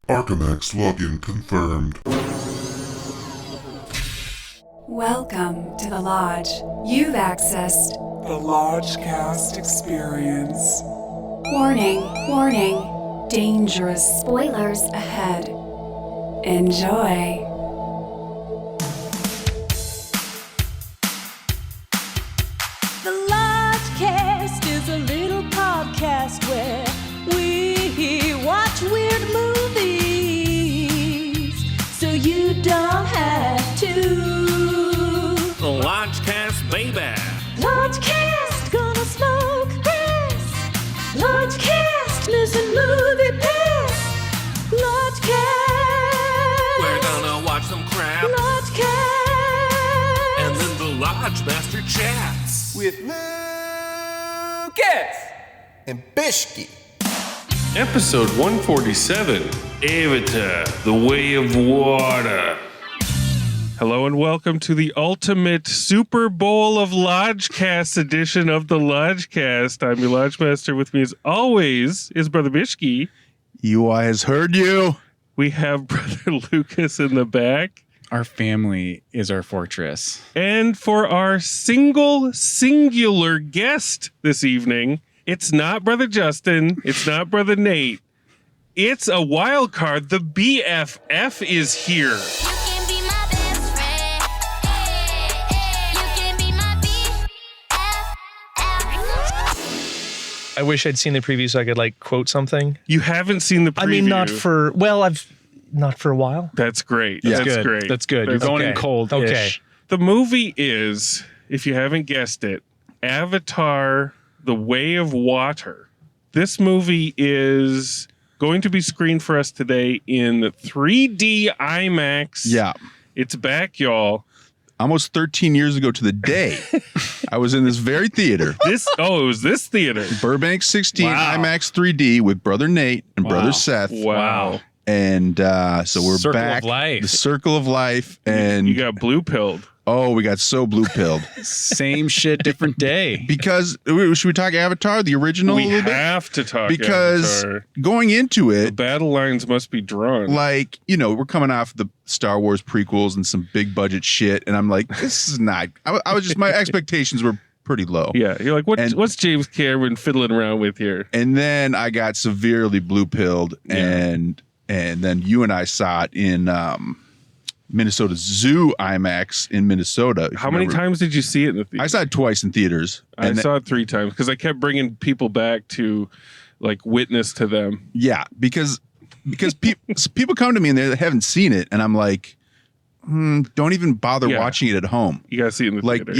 IMAX login confirmed. Welcome to the Lodge. You've accessed the Lodgecast experience. Warning, warning, dangerous spoilers ahead. Enjoy. The Lodgecast is a little podcast where we watch weird movies, so you don't have to. The Lodgecast, baby. Lodgecast, gonna smoke grass. Lodgecast, missing movie pass. Lodgecast, We're gonna watch some crap. Lodgecast. And then the Lodge Master chats. With Lucas and Bishki. Episode 147, Avatar, The Way of Water. Hello and welcome to the ultimate Super Bowl of Lodgecast edition of the Lodgecast. I'm your Lodge Master. With me as always is Brother Bishki. UI has heard you. We have Brother Lucas in the back. Our family is our fortress. And for our singular guest this evening, it's not Brother Justin. It's not Brother Nate. It's a wild card. The BFF is here. I wish I'd seen the preview so I could quote something. You haven't seen the preview. I mean, not for a while. That's great. That's That's good. great. That's good. You're going in cold. Okay. The movie is, if you haven't guessed it, Avatar, The Way of Water. This movie is going to be screened for us today in 3D IMAX. Yeah. It's back, y'all. Almost 13 years ago to the day, I was in this very theater. It was this theater. Burbank 16 Wow. IMAX 3D with Brother Nate and Brother Seth. Wow. And so we're Circle back. of life. The circle of life. And You got blue-pilled. we got so blue-pilled. Same shit, different day. Because, should we talk Avatar, the original We a little bit? have to talk Because Avatar. going into The it, battle lines must be drawn. we're coming off the Star Wars prequels and some big budget shit. And I'm like, this is not, I was just, my expectations were pretty low. Yeah, you're like, what's James Cameron fiddling around with here? And then I got severely blue-pilled, and then you and I saw it in Minnesota Zoo IMAX in Minnesota. How many times did you see it in the theater? I saw it twice in theaters. I saw it 3 times because I kept bringing people back to witness to them. Yeah, because people come to me and they haven't seen it, and I'm like, don't even bother watching it at home. You gotta see it in the theater.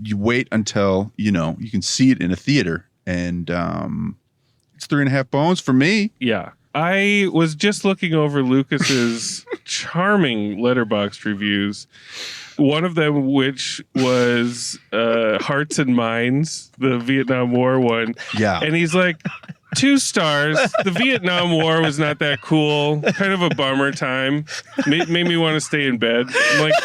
You wait until you can see it in a theater, and it's 3.5 bones for me. Yeah. I was just looking over Lucas's charming Letterboxd reviews. One of them, which was Hearts and Minds, the Vietnam War one. Yeah. And he's like, 2 stars. The Vietnam War was not that cool. Kind of a bummer time. Made me want to stay in bed. I'm like,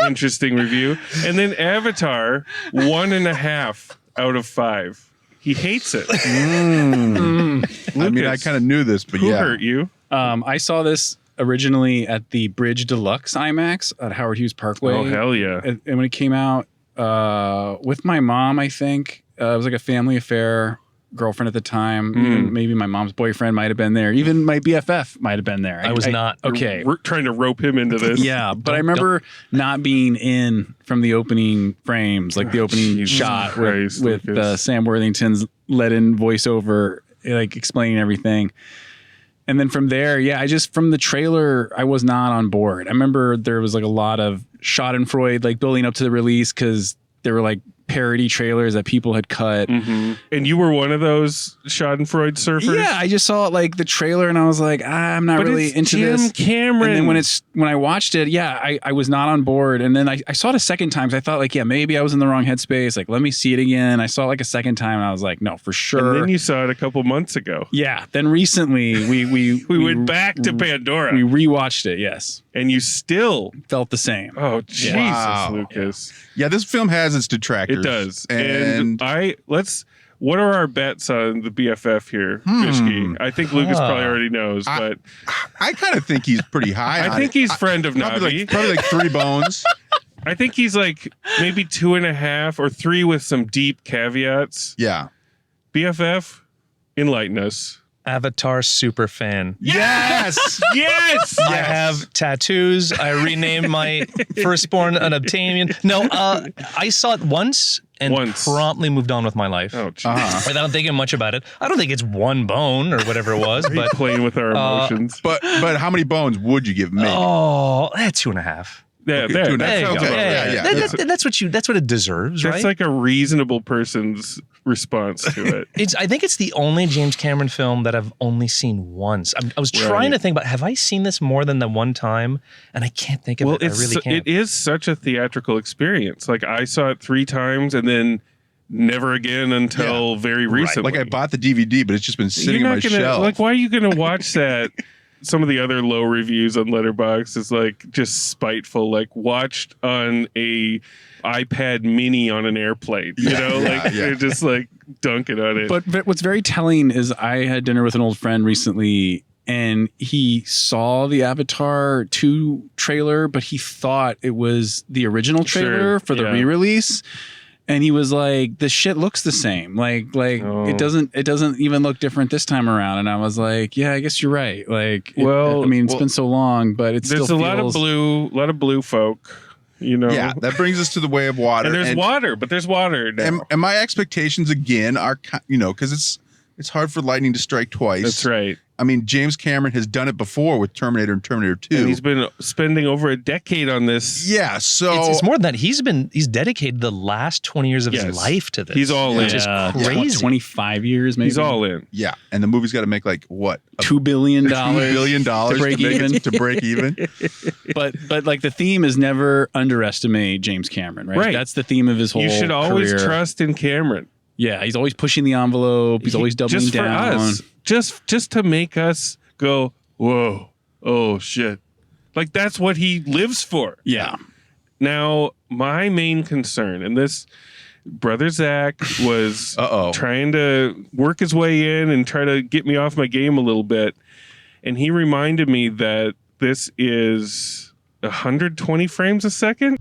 interesting review. And then Avatar, 1.5 out of 5. He hates it. I mean, I kind of knew this, but Who hurt you? I saw this originally at the Bridge Deluxe IMAX at Howard Hughes Parkway. Oh, hell yeah. And when it came out with my mom, I think, it was like a family affair. Girlfriend at the time, even maybe my mom's boyfriend might have been there. Even my BFF might have been there. I was not. Okay. We're trying to rope him into this. Yeah, but I remember not being in from the opening frames, like the opening Jesus shot Christ, with Sam Worthington's let-in voiceover, explaining everything. And then from there, from the trailer, I was not on board. I remember there was a lot of Schadenfreude, building up to the release because there were parody trailers that people had cut. Mm-hmm. And you were one of those Schadenfreude surfers? Yeah, I just saw the trailer and I was like, I'm not really into Jim this. Cameron. And then when I watched it, I was not on board. And then I saw it a second time. So I thought maybe I was in the wrong headspace. Let me see it again. I saw it a second time and I was like, no, for sure. And then you saw it a couple months ago. Yeah. Then recently we went back to Pandora. We rewatched it. Yes. And you still felt the same. Oh, Jesus, Wow. Lucas. Yeah, this film has its detractors. It does. And let's What are our bets on the BFF here, Bishki? I think Lucas probably already knows, but I kind of think he's pretty high. I think he's friend of Navi. Probably like 3 bones. I think he's like maybe 2.5 or 3 with some deep caveats. Yeah. BFF, enlighten us. Avatar super fan. Yes. Yes. I have tattoos. I renamed my firstborn an Obtanian. No, I saw it once and promptly moved on with my life. Oh, geez. Without thinking much about it. I don't think it's 1 bone or whatever it was, but playing with our emotions. But how many bones would you give me? Oh, that's 2.5. Yeah, Okay, there, 2.5. that sounds about right. Yeah. That's what it deserves, right? That's like a reasonable person's response to it. I think it's the only James Cameron film that I've only seen once. I was trying to think about, have I seen this more than the one time? And I can't think of it. I really can't. It is such a theatrical experience. Like I saw it 3 times and then never again until very recently. Like I bought the DVD, but it's just been sitting on my shelf. Like, why are you going to watch that? Some of the other low reviews on Letterboxd is like just spiteful, like watched on a iPad mini on an airplane, you know, they're just like dunking on it. But what's very telling is I had dinner with an old friend recently and he saw the Avatar 2 trailer, but he thought it was the original trailer for the re-release. And he was like, "This shit looks the same. It doesn't even look different this time around." And I was like, "Yeah, I guess you're right. Like, it's been so long, but it's there's still a lot of blue folk, you know." Yeah, that brings us to the Way of Water. And there's water, but there's water now. And my expectations again are, because it's hard for lightning to strike twice. That's right. I mean, James Cameron has done it before with Terminator and Terminator 2. And he's been spending over a decade on this. Yeah, so it's more than that. He's dedicated the last 20 years of his life to this. He's all in. Which is crazy. 25 years, maybe. He's all in. Yeah, and the movie's got to make like what? $2 billion. $2 billion to break even. To break even. But like the theme is never underestimate James Cameron, right? That's the theme of his whole You should always career. trust in Cameron. Yeah, he's always pushing the envelope. He's always doubling just down. For us, just to make us go, whoa, oh shit. Like that's what he lives for. Yeah. Now, my main concern, and this brother Zach was trying to work his way in and try to get me off my game a little bit. And he reminded me that this is 120 frames a second.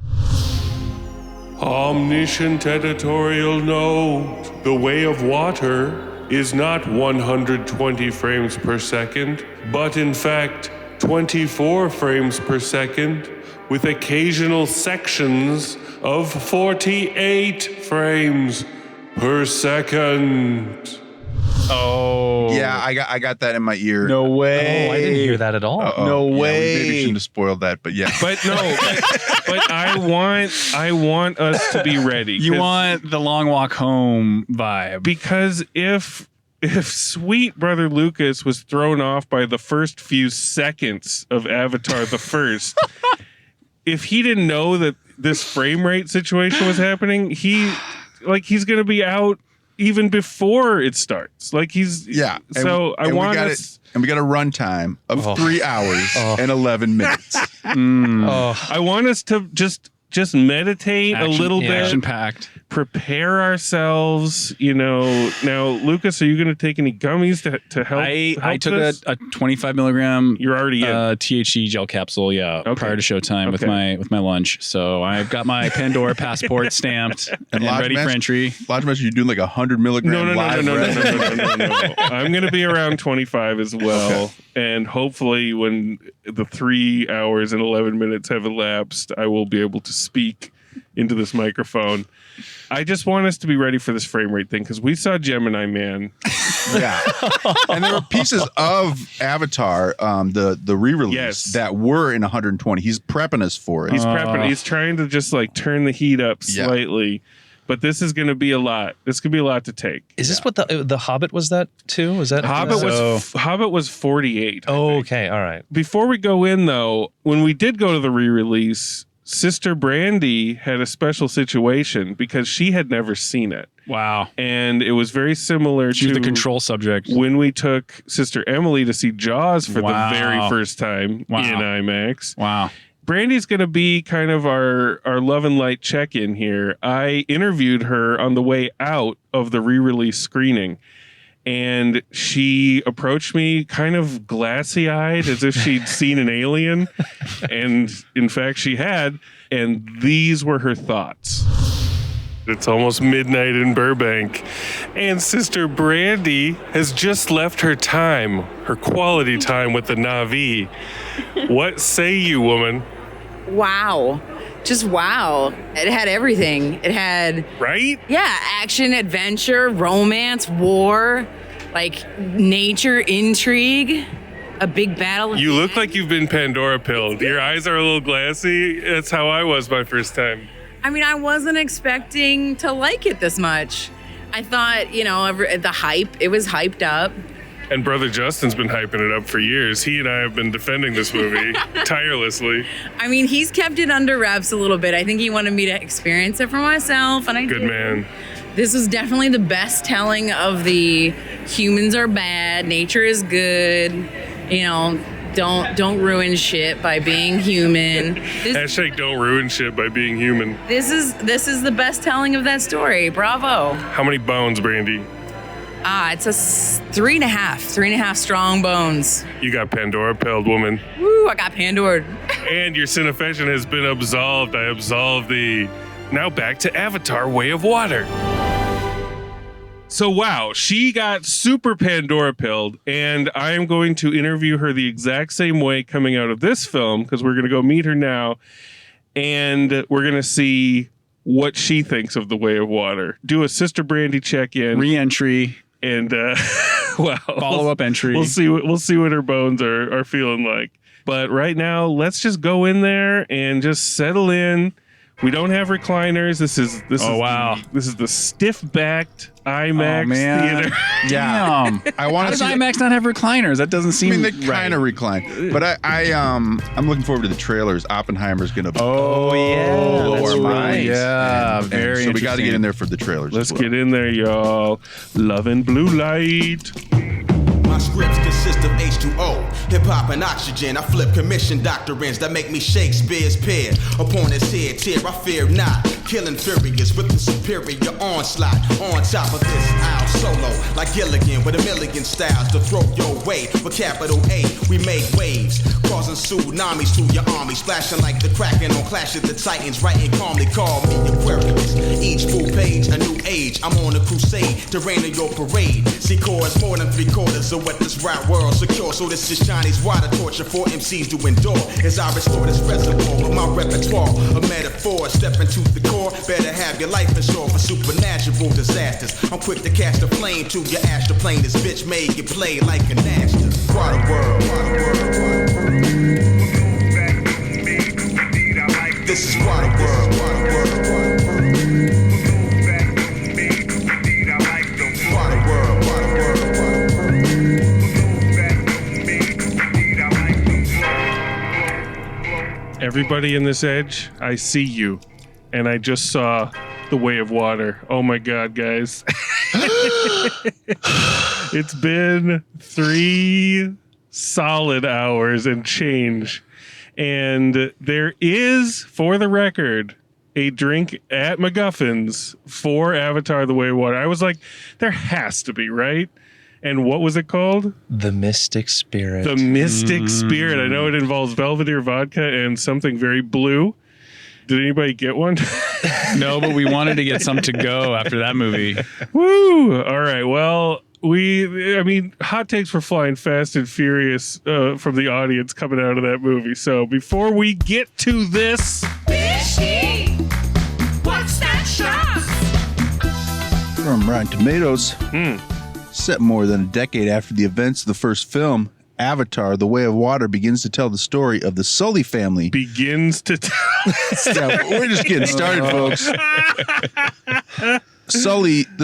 Omniscient editorial note. The Way of Water is not 120 frames per second, but in fact 24 frames per second, with occasional sections of 48 frames per second. Oh. Yeah, I got that in my ear. No way. Oh, I didn't hear that at all. No way. We maybe shouldn't have spoiled that, but yeah. But no, but I want us to be ready. You want the long walk home vibe. Because if sweet brother Lucas was thrown off by the first few seconds of Avatar the First, if he didn't know that this frame rate situation was happening, he's going to be out even before it starts. Like So I want us. And we got a runtime of 3 hours and 11 minutes. I want us to just meditate a little bit. Action-packed. Prepare ourselves, Now, Lucas, are you going to take any gummies to help? I took a 25 milligram. You're already in. THC gel capsule, prior to showtime with my lunch. So I've got my Pandora passport stamped and ready for entry. Lodge Master, you're doing like 100 milligram live. No. I'm going to be around 25 as well. Okay. And hopefully when the 3 hours and 11 minutes have elapsed, I will be able to speak into this microphone. I just want us to be ready for this frame rate thing because we saw Gemini Man. Yeah. And there were pieces of Avatar, the re-release that were in 120. He's prepping us for it. He's prepping. He's trying to just like turn the heat up slightly. Yeah. But this is going to be a lot. This could be a lot to take. Is this what the Hobbit was that too? Was that Hobbit was 48. Oh, okay. All right. Before we go in though, when we did go to the re-release, Sister Brandy had a special situation because she had never seen it. Wow. And it was very similar She to was the control subject. When we took Sister Emily to see Jaws for the very first time in IMAX. Wow. Brandy's going to be kind of our Love and Light check-in here. I interviewed her on the way out of the re-release screening, and she approached me kind of glassy-eyed as if she'd seen an alien, and in fact she had, and these were her thoughts. It's almost midnight in Burbank, and Sister Brandy has just left her time, her quality time with the Na'vi. What say you, woman? Wow. Just wow. It had everything. It had... Right? Yeah, action, adventure, romance, war, like nature, intrigue, a big battle. You look like you've been Pandora pilled. Your eyes are a little glassy. That's how I was my first time. I mean, I wasn't expecting to like it this much. I thought, the hype, it was hyped up. And Brother Justin's been hyping it up for years. He and I have been defending this movie tirelessly. I mean, he's kept it under wraps a little bit. I think he wanted me to experience it for myself, and I did. Good man. This was definitely the best telling of the humans are bad, nature is good, don't ruin shit by being human. Hashtag don't ruin shit by being human. This is the best telling of that story. Bravo. How many bones, Brandy? It's a 3.5 strong bones. You got Pandora pilled, woman. Woo, I got Pandored. And your sin affection has been absolved. I absolve thee. Now back to Avatar: Way of Water. So wow, she got super Pandora pilled, and I am going to interview her the exact same way coming out of this film, because we're going to go meet her now, and we're going to see what she thinks of The Way of Water. Do a Sister Brandy check-in. Re-entry. And follow-up entry. We'll see what her bones are feeling like. But right now, let's just go in there and just settle in. We don't have recliners. This is the stiff-backed IMAX theater. Yeah. I want to see IMAX not have recliners? That doesn't seem. I mean, they kind of recline, but I'm looking forward to the trailers. Oppenheimer's gonna. Oh yeah, that's right. Yeah, very. So we got to get in there for the trailers. Let's get in there, y'all. Love and blue light. My scripts consist of H2O, hip-hop and oxygen. I flip commission doctrines that make me Shakespeare's peer. Upon his head tear, I fear not. Killing furious with the superior onslaught. On top of this, I'll solo like Gilligan with a million styles to throw your way. With capital A, we make waves, causing tsunamis to your army, splashing like the Kraken on Clash of the Titans. Writing calmly, call me Aquarius. Each full page, a new age. I'm on a crusade to rain in your parade. See chords more than 3/4 of what this rap world secure. So this is Chinese water torture for MCs to endure. As I restore this reservoir with my repertoire of metaphors, step into the core. Better have your life insured for supernatural disasters. I'm quick to cast a flame to your astral plane. This bitch made get played like an Astor. Water world. This is water world. Everybody in this edge, I see you. And I just saw The Way of Water. Oh my God, guys. It's been 3 solid hours and change. And there is, for the record, a drink at MacGuffin's for Avatar: The Way of Water. I was like, there has to be, right? And what was it called? The Mystic Spirit. The Mystic Spirit. I know it involves Belvedere vodka and something very blue. Did anybody get one? No, but we wanted to get some to go after that movie. Woo! All right. Well, hot takes for Flying Fast and Furious from the audience coming out of that movie. So before we get to this... Fishy! What's that shot? From Rotten Tomatoes, set more than a decade after the events of the first film, Avatar: The Way of Water begins to tell the story of the Sully family. Begins to tell. Yeah, we're just getting started, folks. The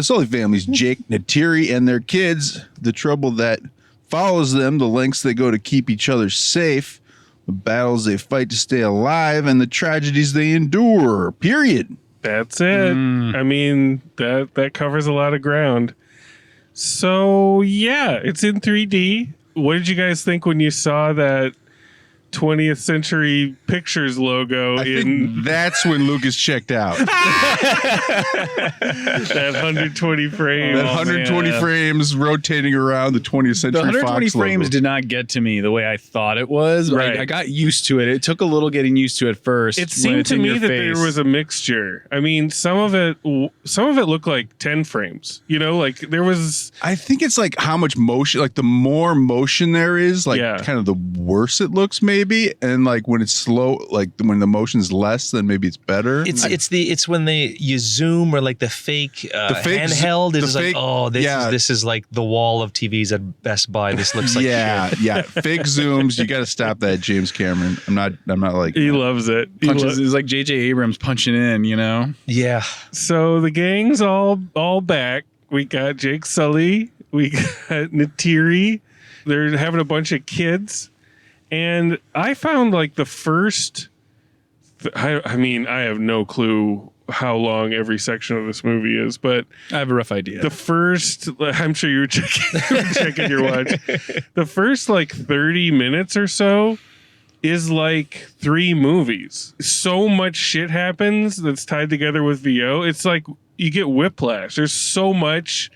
Sully family's Jake, Neytiri, and their kids. The trouble that follows them, the lengths they go to keep each other safe, the battles they fight to stay alive, and the tragedies they endure. Period. That's it. I mean, that covers a lot of ground. So yeah, it's in 3D. What did you guys think when you saw that 20th Century Pictures logo that's when Lucas checked out. that 120 frames. That 120 frames rotating around the 20th Century The 120 Fox frames logo. did not get to me the way I thought it was. Right. I got used to it. It took a little getting used to at first. It seemed to me that there was a mixture. I mean, some of it looked like 10 frames. You know, like there was. I think it's like how much motion, like the more motion there is, like kind of the worse it looks, maybe. And like when it's slow, like when the motion's less, then maybe it's better. It's when you zoom or like the fake handheld is like, oh, this is like the wall of TVs at Best Buy. This looks like shit. Fake zooms. You got to stop that, James Cameron. I'm not like he loves it. It's like J.J. Abrams punching in, you know? Yeah. So the gang's all back. We got Jake Sully. We got Neytiri. They're having a bunch of kids. And I found like the first, I mean, I have no clue how long every section of this movie is, but I have a rough idea. The first, I'm sure you were checking your watch. The first like 30 minutes or so is like 3 movies. So much shit happens that's tied together with VO. It's like you get whiplash. There's so much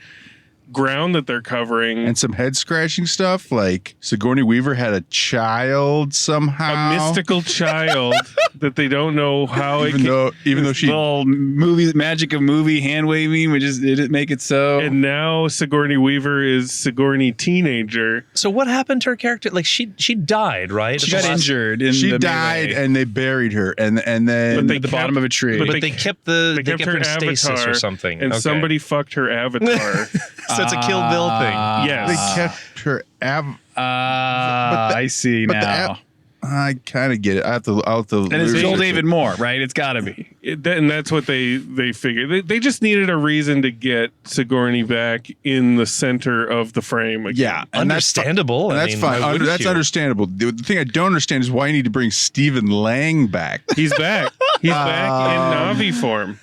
ground that they're covering, and some head scratching stuff. Like Sigourney Weaver had a child somehow, a mystical child that they don't know how. Even though she little magic of movie hand waving, we just didn't make it so. And now Sigourney Weaver is Sigourney teenager. So what happened to her character? Like she died, right? She got injured. She died, and they buried her, and then at the bottom of a tree. But they kept her in stasis avatar or something, and somebody fucked her avatar. So it's a Kill Bill thing. Yes. They kept her I see now. I kind of get it. I'll have to. And it's Joel David Moore, right? It's got to be. And that's what they figured. They just needed a reason to get Sigourney back in the center of the frame again. Yeah, and understandable. That's fine. That's understandable. The thing I don't understand is why you need to bring Stephen Lang back. He's back. He's back in Navi form.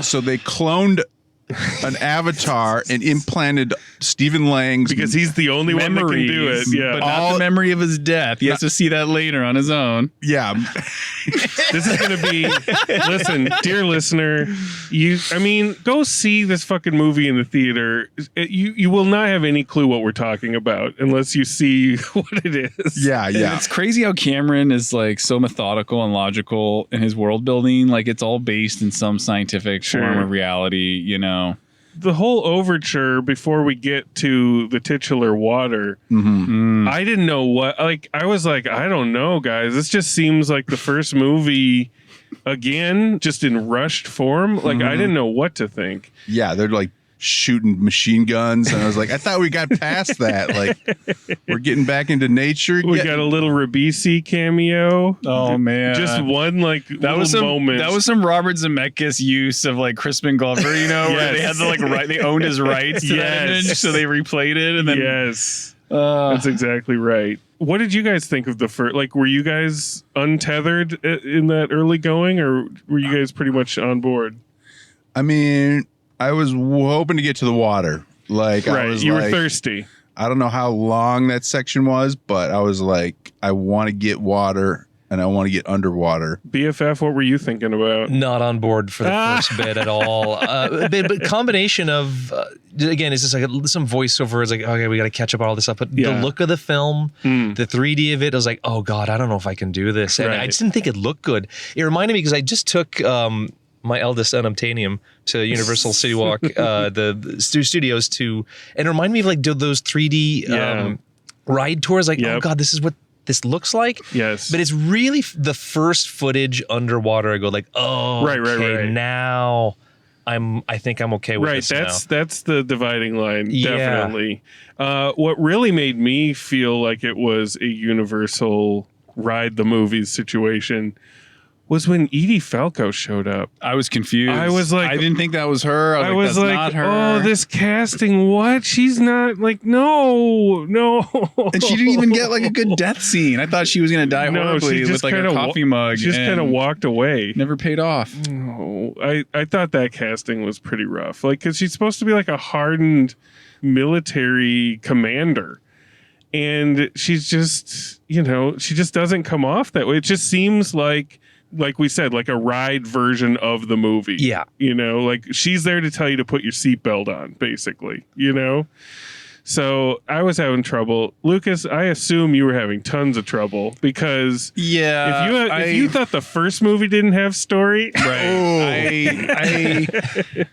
So they cloned an avatar and implanted Stephen Lang's, because he's the only one that can do it. Yeah, but not the memory of his death. He has to see that later on his own. Yeah. This is going to be, listen, dear listener, go see this fucking movie in the theater. You will not have any clue what we're talking about unless you see what it is. Yeah. And it's crazy how Cameron is like so methodical and logical in his world building. Like it's all based in some scientific form of reality, you know. The whole overture before we get to the titular water, I didn't know what, like, I was like, I don't know, guys. This just seems like the first movie again, just in rushed form. Like, I didn't know what to think. Yeah, they're like shooting machine guns, and I was like, I thought we got past that. Like, we're getting back into nature. We got a little Ribisi cameo. Oh man, just one that was some moment. That was some Robert Zemeckis use of like Crispin Glover, you know, where they had the they owned his rights to that image, so they replayed it, and then that's exactly right. What did you guys think of the first? Like, were you guys untethered in that early going, or were you guys pretty much on board? I mean, I was hoping to get to the water. Like, right, you were thirsty. I don't know how long that section was, but I was like, I want to get water and I want to get underwater. BFF, what were you thinking about? Not on board for the first bit at all. But combination of, again, it's just like some voiceover. It's like, okay, we got to catch up on all this stuff. But the look of the film, the 3D of it, I was like, oh God, I don't know if I can do this. And I just didn't think it looked good. It reminded me, because I just took my eldest son, Obtanium, to Universal City Walk, the studios, and it reminded me of like those 3D ride tours. Like, oh God, this is what this looks like. Yes. But it's really the first footage underwater. I go like, oh, right. Now I think I'm okay with this now. That's the dividing line. Definitely. What really made me feel like it was a Universal ride the movies situation was when Edie Falco showed up. I was confused. I was like, I didn't think that was her. I was like, that's not her. Oh, this casting, what? She's not, like, no. And she didn't even get like a good death scene. I thought she was going to die horribly with like a coffee mug. She just kind of walked away. Never paid off. No, I thought that casting was pretty rough. Like, because she's supposed to be like a hardened military commander. and she's just, she just doesn't come off that way. It just seems like we said, like a ride version of the movie. Yeah. Like she's there to tell you to put your seatbelt on, basically, So I was having trouble. Lucas, I assume you were having tons of trouble because if you thought the first movie didn't have story, right?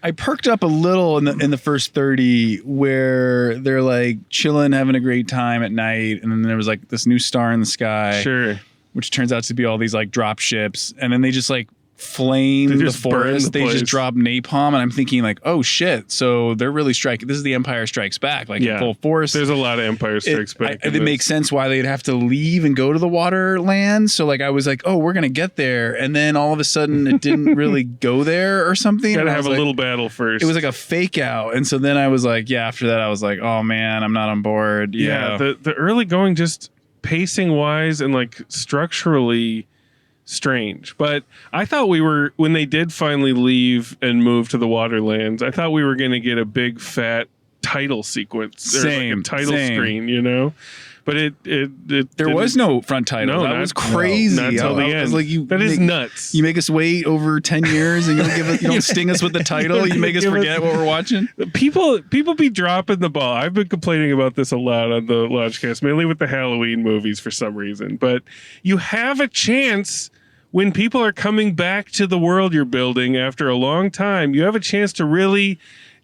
I perked up a little in the first 30 where they're like chilling, having a great time at night, and then there was like this new star in the sky, sure, which turns out to be all these like drop ships, and then they just like flame the forest. They just drop napalm, and I'm thinking like, oh shit, so they're really striking. This is the Empire Strikes Back, like in full force. There's a lot of Empire Strikes Back. It makes sense why they'd have to leave and go to the water land. So like I was like, oh, we're gonna get there, and then all of a sudden it didn't really go there or something. Gotta have a little battle first. It was like a fake out, and so then I was like, after that I was like, oh man, I'm not on board. The early going, just pacing wise and like structurally strange. But I thought when they did finally leave and move to the Waterlands, I thought we were going to get a big fat title sequence, like a title screen, but there was no front title. That was crazy. Not till the end. Like that is nuts. You make us wait over 10 years and you don't sting us with the title. You make us forget what we're watching. People be dropping the ball. I've been complaining about this a lot on the Lodgecast, mainly with the Halloween movies for some reason. But you have a chance when people are coming back to the world you're building after a long time. You have a chance to really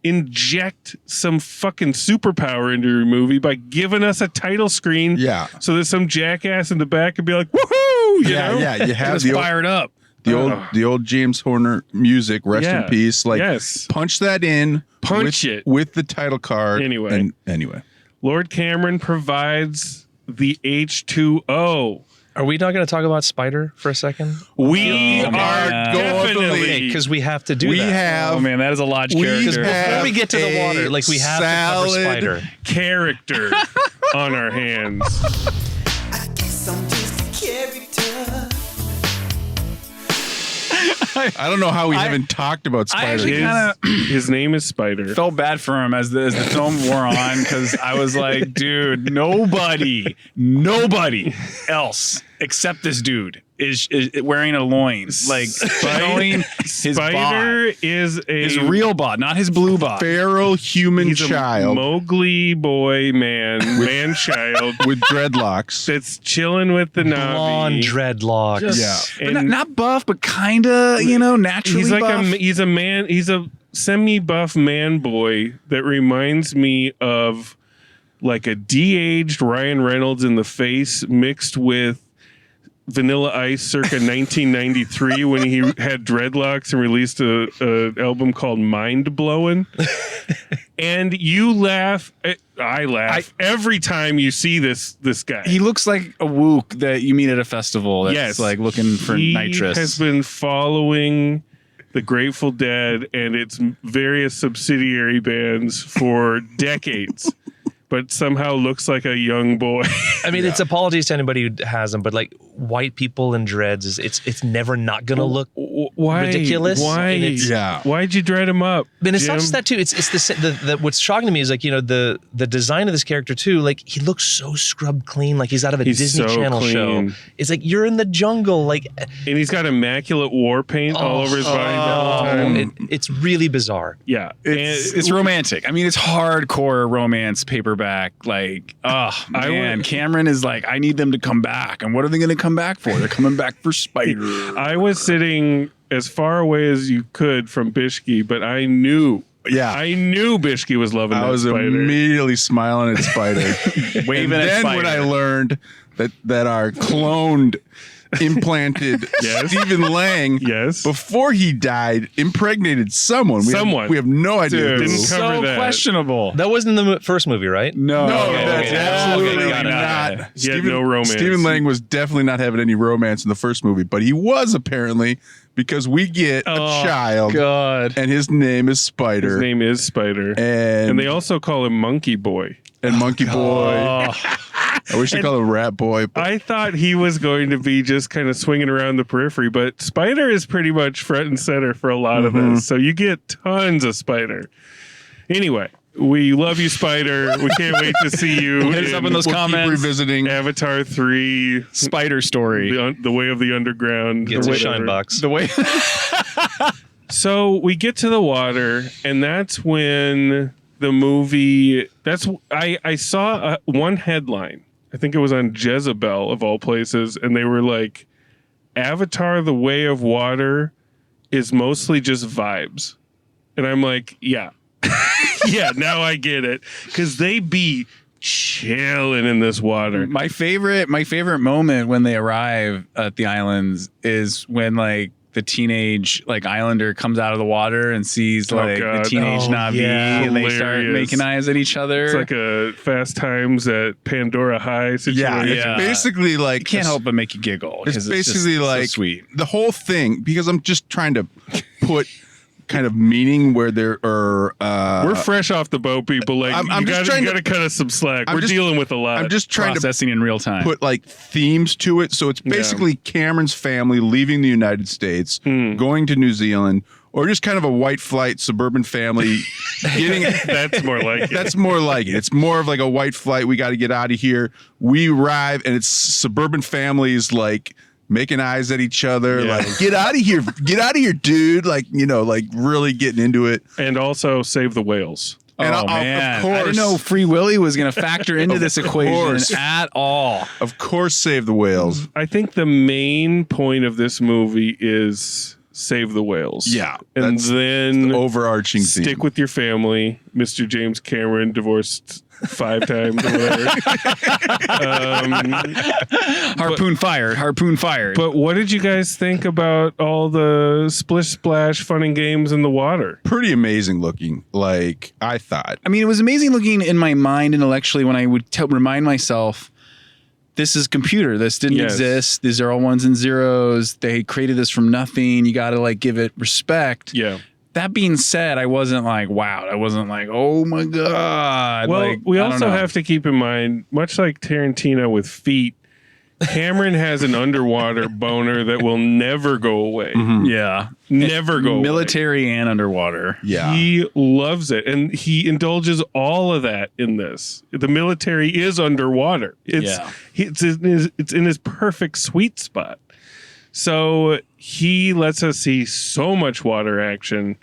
inject some fucking superpower into your movie by giving us a title screen. Yeah. So that some jackass in the back can be like, woohoo! You know? Yeah. You have fired up. The old James Horner music, rest in peace. Like, punch that in. Punch it with the title card. Anyway. Lord Cameron provides the H2O. Are we not going to talk about Spider for a second? We are definitely, because we have to do that. Oh man, that is a Lodge character. Before we get to the water, like we have to cover Spider character on our hands. I guess I'm just a character. I don't know how we haven't talked about Spider. His name is Spider. Felt bad for him as the film wore on because I was like, dude, nobody else except this dude is wearing a loin, like showing his Spider bod. is his real bod, not his blue bod. Feral human child, Mowgli boy man child with dreadlocks that's chilling with the Navi. Blonde dreadlocks. But not buff, but kinda, naturally. He's like buff. he's a man. He's a semi-buff man boy that reminds me of like a de-aged Ryan Reynolds in the face mixed with Vanilla Ice circa 1993 when he had dreadlocks and released a album called Mind Blowin'. And you laugh, I laugh every time you see this guy. He looks like a wook that you meet at a festival that's like looking for nitrous. He has been following the Grateful Dead and its various subsidiary bands for decades. But somehow looks like a young boy. I mean, it's apologies to anybody who has them, but like white people in dreads, it's never not gonna look ridiculous. Why? Why'd you dread him up? And it's not just that too. It's the what's shocking to me is like the design of this character too. Like he looks so scrubbed clean, like he's out of a Disney Channel show. It's like you're in the jungle, like, and he's got immaculate war paint all over his body the whole time. It's really bizarre. Yeah, it's romantic. I mean, it's hardcore romance paperback. Like, man, Cameron is like, I need them to come back, and what are they going to come back for? They're coming back for Spider. I was sitting as far away as you could from Bishki, but I knew Bishki was loving that I was Spider. Immediately smiling at Spider. Waving and at then Spider. when I learned that our cloned implanted Stephen Lang before he died impregnated someone. We have no idea. Dude, didn't cover that. Questionable. That wasn't in the first movie, right? No, that's absolutely not. He had no romance. Stephen Lang was definitely not having any romance in the first movie, but he was apparently, because we get a child. God. And his name is Spider. His name is Spider. And they also call him Monkey Boy. And Monkey Boy. I wish they called him Rat Boy. But I thought he was going to be just kind of swinging around the periphery, but Spider is pretty much front and center for a lot of this. So you get tons of Spider. Anyway, We love you, Spider. We can't wait to see you. Hit us up in those comments. Revisiting Avatar 3, Spider Story. the Way of the Underground. Gets a shine box. The way. So we get to the water, and that's when the movie. I saw one headline. I think it was on Jezebel of all places, and they were like, Avatar: The Way of Water is mostly just vibes. And I'm like, yeah. Yeah, now I get it. Because they be chilling in this water. My favorite moment when they arrive at the islands is when like the teenage like islander comes out of the water and sees like the teenage Na'vi and they start making eyes at each other. It's like a Fast Times at Pandora High situation. Yeah, it's basically like can't help but make you giggle. It's basically just like so sweet. The whole thing, because I'm just trying to put kind of meaning where there are we're fresh off the boat, people. Like you gotta cut us some slack. We're dealing with a lot. I'm just trying processing in real time. Put like themes to it. So it's basically Cameron's family leaving the United States, going to New Zealand, or just kind of a white flight suburban family getting that's more like it. That's more like it. It's more of like a white flight. We got to get out of here. We arrive and it's suburban families like making eyes at each other, like, get out of here, dude. Like, like really getting into it. And also save the whales. And man, of course, I didn't know Free Willy was going to factor into this equation at all. Of course, save the whales. I think the main point of this movie is save the whales. Yeah. And then the overarching stick theme. with your family. Mr. James Cameron divorced 5 times or whatever. Harpoon fired. But what did you guys think about all the splish splash fun and games in the water? Pretty amazing looking, like I thought. I mean, it was amazing looking in my mind intellectually when I would remind myself, this is computer. This didn't exist. These are all ones and zeros. They created this from nothing. You got to like give it respect. Yeah. That being said, I wasn't like, wow. I wasn't like, oh my God. Well, like, we also have to keep in mind, much like Tarantino with feet, Cameron has an underwater boner that will never go away. Mm-hmm. Yeah. Never go military and underwater. Yeah. He loves it. And he indulges all of that in this. The military is underwater. It's in his perfect sweet spot. So he lets us see so much water action.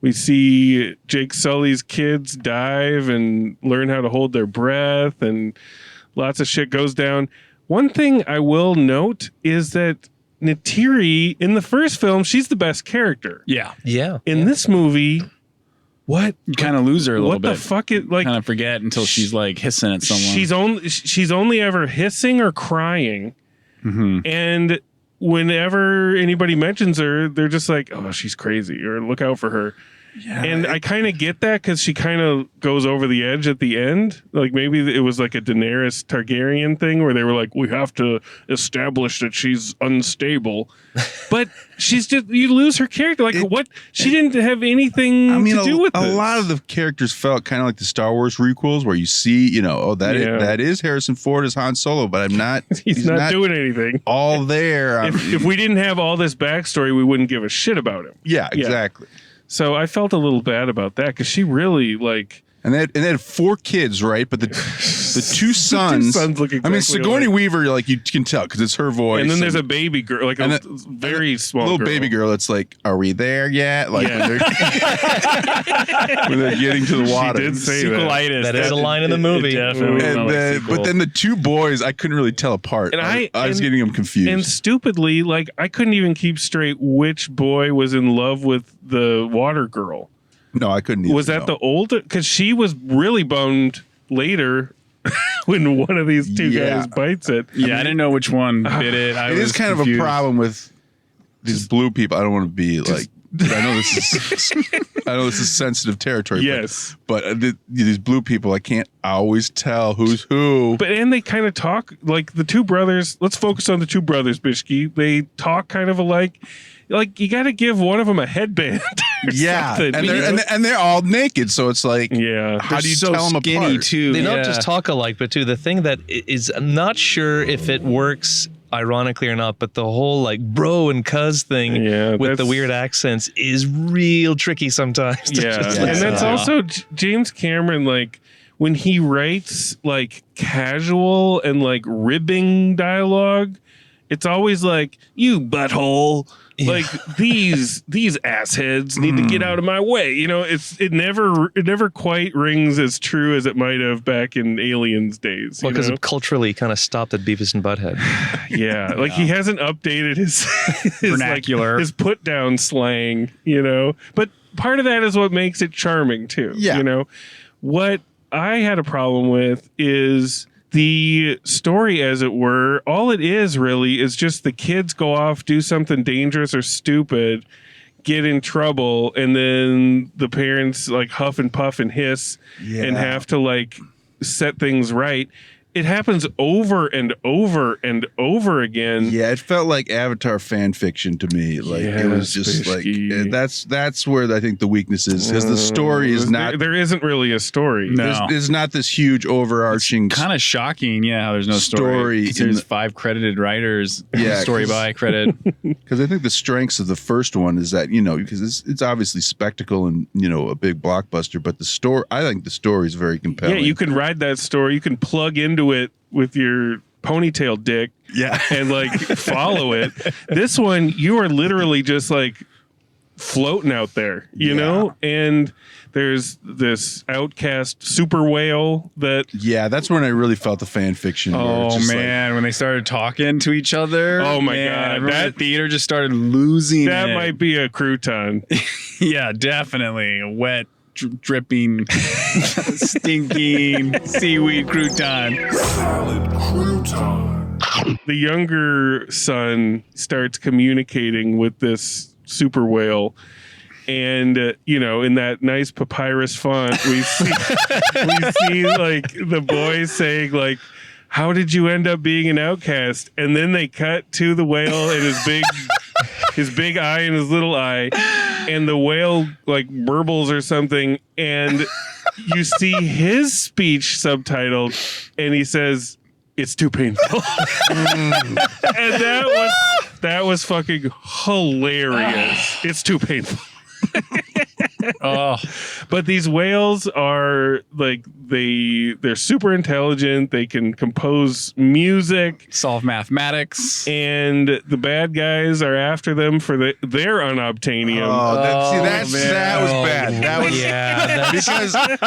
We see Jake Sully's kids dive and learn how to hold their breath, and lots of shit goes down. One thing I will note is that Neytiri, in the first film, she's the best character. Yeah. In this movie, what? You kind of lose her a little bit. What the fuck? Like, kind of forget until she's like hissing at someone. She's only ever hissing or crying. Mm-hmm. And whenever anybody mentions her, they're just like, oh, she's crazy, or look out for her. Yeah, and I kind of get that because she kind of goes over the edge at the end. Like maybe it was like a Daenerys Targaryen thing where they were like, we have to establish that she's unstable. But she's just, you lose her character. Like what? She didn't have anything to do with it. A lot of the characters felt kind of like the Star Wars requels where you see, that is Harrison Ford as Han Solo, but he's not doing anything. All there. If we didn't have all this backstory, we wouldn't give a shit about him. Yeah, exactly. So I felt a little bad about that because she really like. And they had 4 kids, right? But the 2 sons. Look exactly Sigourney Weaver, like you can tell because it's her voice. And then there's a baby girl, like a very small little baby girl. That's like, are we there yet? Like when they're getting to the water. She did say Sequelitis. That is a line in the movie. Definitely. But then the 2 boys, I couldn't really tell apart. And I was getting them confused. And stupidly, like I couldn't even keep straight which boy was in love with the water girl. No, I couldn't either. Was that the older? Because she was really bummed later when one of these 2 guys bites it. Yeah, I didn't know which one bit it. It is kind of a problem with these blue people. I don't want to be like. I know this is sensitive territory. Yes, but these blue people, I can't always tell who's who. And they kind of talk like the 2 brothers. Let's focus on the 2 brothers, Bishki. They talk kind of alike. Like you got to give one of them a headband. Yeah, and they're all naked, so it's like, how do you tell them apart? Too. They don't just talk alike, but too the thing that is, I'm not sure if it works ironically or not, but the whole like bro and cuz thing with the weird accents is real tricky sometimes. And that's also James Cameron, like when he writes like casual and like ribbing dialogue, it's always like, you butthole. Like these assheads need to get out of my way. You know, it never quite rings as true as it might have back in Aliens days. Well, because it culturally kind of stopped at Beavis and Butthead. He hasn't updated his vernacular, like, his put down slang. You know, but part of that is what makes it charming too. Yeah. You know, what I had a problem with is the story, as it were. All it is really is just the kids go off, do something dangerous or stupid, get in trouble, and then the parents like huff and puff and hiss and have to like set things right. It happens over and over and over again. Yeah, it felt like Avatar fan fiction to me. Like it was just like that's where I think the weakness is, because the story is not. There isn't really a story. No, there's not this huge overarching. Kind of shocking, how there's no story. There's 5 credited writers. Story by credit. Because I think the strengths of the first one is that because it's obviously spectacle and a big blockbuster, but the story. I think the story is very compelling. Yeah, you can ride that story. You can plug into it with your ponytail dick and like follow it. This one, you are literally just like floating out there, you know, and there's this outcast super whale that that's when I really felt the fan fiction. Oh man, when they started talking to each other. Oh my god, that theater just started losing that it. Might be a crouton. Yeah, definitely a wet dripping, stinking seaweed crouton. Salad crouton. The younger son starts communicating with this super whale, and in that nice papyrus font, we see like the boy saying like, "How did you end up being an outcast?" And then they cut to the whale and his big eye and his little eye, and the whale like burbles or something, and you see his speech subtitled, and he says, "It's too painful." And that was fucking hilarious. It's too painful. But these whales are like they're super intelligent. They can compose music, solve mathematics, and the bad guys are after them for their unobtainium. That was bad. That was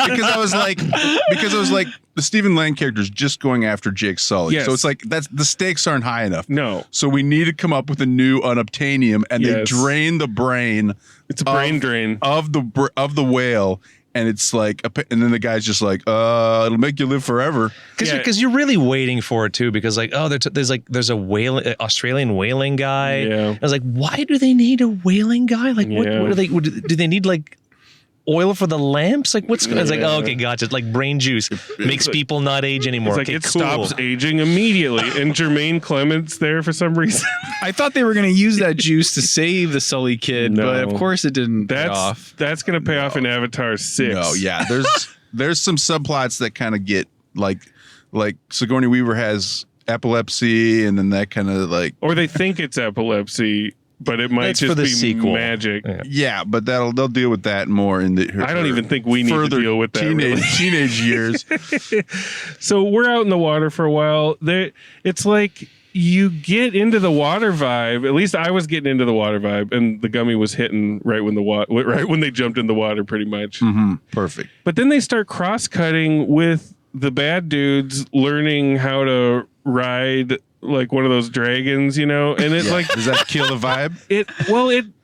because I was like the Stephen Lang character is just going after Jake Sully. So it's like the stakes aren't high enough. No. So we need to come up with a new unobtainium, and they drain the brain. It's a brain drain of the whale, and it's like, and then the guy's just like, it'll make you live forever. Because you're really waiting for it too. Because like, there's a Australian whaling guy. Yeah. I was like, why do they need a whaling guy? Like, what do they? Do they need like oil for the lamps? Like what's it's like, oh, okay, gotcha. It's like brain juice makes people not age anymore. It's like it stops aging immediately. And Jemaine Clement's there for some reason. I thought they were going to use that juice to save the Sully kid, but of course it didn't pay off. That's going to pay off in Avatar 6. No, yeah. There's some subplots that kind of get like Sigourney Weaver has epilepsy, and then that kind of like, or they think it's epilepsy, but it might just be sequel. Magic. Yeah, but they'll deal with that more in the. I don't even think we need to deal with that. Teenage years. So we're out in the water for a while. It's like you get into the water vibe. At least I was getting into the water vibe, and the gummy was hitting right when they jumped in the water, pretty much. Mm-hmm. Perfect. But then they start cross-cutting with the bad dudes learning how to ride like one of those dragons, and it like, does that kill the vibe?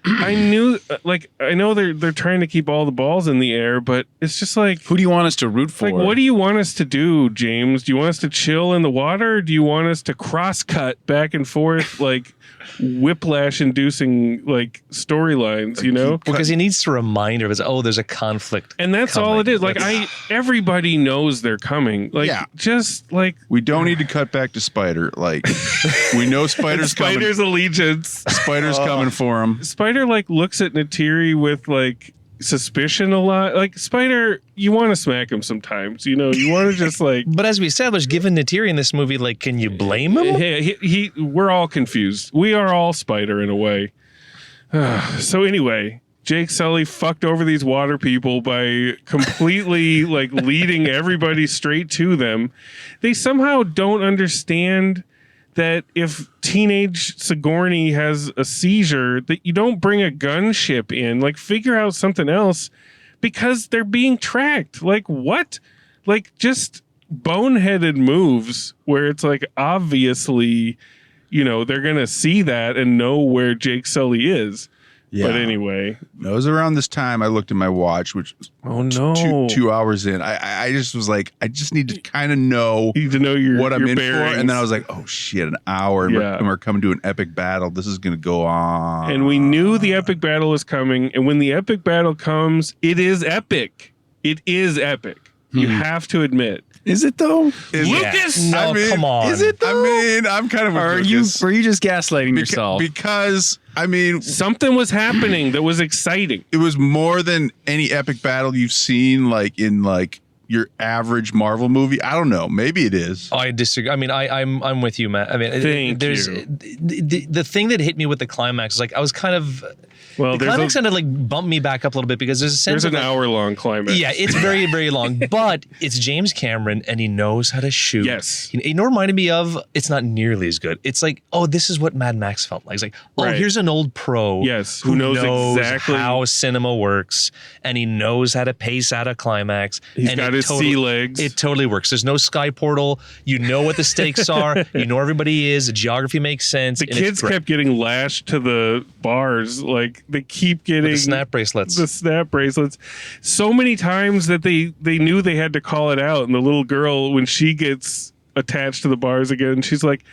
I know they're trying to keep all the balls in the air, but it's just like, who do you want us to root for? Like, what do you want us to do, James? Do you want us to chill in the water? Or do you want us to cross cut back and forth like whiplash-inducing like storylines? Because he needs to remind her, there's a conflict, and that's all it is. Like everybody knows they're coming. Like just like we don't need to cut back to Spider. Like we know Spider's allegiance. Spider's coming for him. Spider like looks at Neytiri with like suspicion a lot. Like Spider, you want to smack him sometimes, you know, you want to just like. But as we established, given Neytiri in this movie, like, can you blame him? We're all confused. We are all Spider in a way. So anyway, Jake Sully fucked over these water people by completely like leading everybody straight to them. They somehow don't understand that if teenage Sigourney has a seizure, that you don't bring a gunship in, like figure out something else because they're being tracked. Like what? Like just boneheaded moves where it's like, obviously, you know, they're going to see that and know where Jake Sully is. Yeah. But anyway, it was around this time I looked at my watch, which was 2 hours in. I just was like, I just need to kind of know, what I'm in bearings. for. And then I was like, oh shit, an hour and we're coming to an epic battle. This is going to go on. And we knew the epic battle was coming. And when the epic battle comes, it is epic. It is epic. You have to admit. Is it though? Lucas? No, come on. Is it though? I mean, I'm kind of. Are you just gaslighting yourself? Because I mean, something was happening that was exciting. It was more than any epic battle you've seen, like in like your average Marvel movie. I don't know. Maybe it is. Oh, I disagree. I mean, I'm with you, Matt. I mean, there's the thing that hit me with the climax is like I was kind of. Well, the climax kind of like bumped me back up a little bit because there's a sense there's of an hour-long climax. Yeah, it's very, very long, but it's James Cameron and he knows how to shoot. Yes. You know, reminded me of, it's not nearly as good. It's like, oh, this is what Mad Max felt like. It's like, oh, here's an old pro. Yes, who knows exactly how cinema works and he knows how to pace out a climax. He's got his sea legs. It totally works. There's no sky portal. You know what the stakes are. You know where everybody is. The geography makes sense. The kids kept getting lashed to the bars. Like, they keep getting the snap bracelets. The snap bracelets. So many times that they knew they had to call it out. And the little girl, when she gets attached to the bars again, she's like,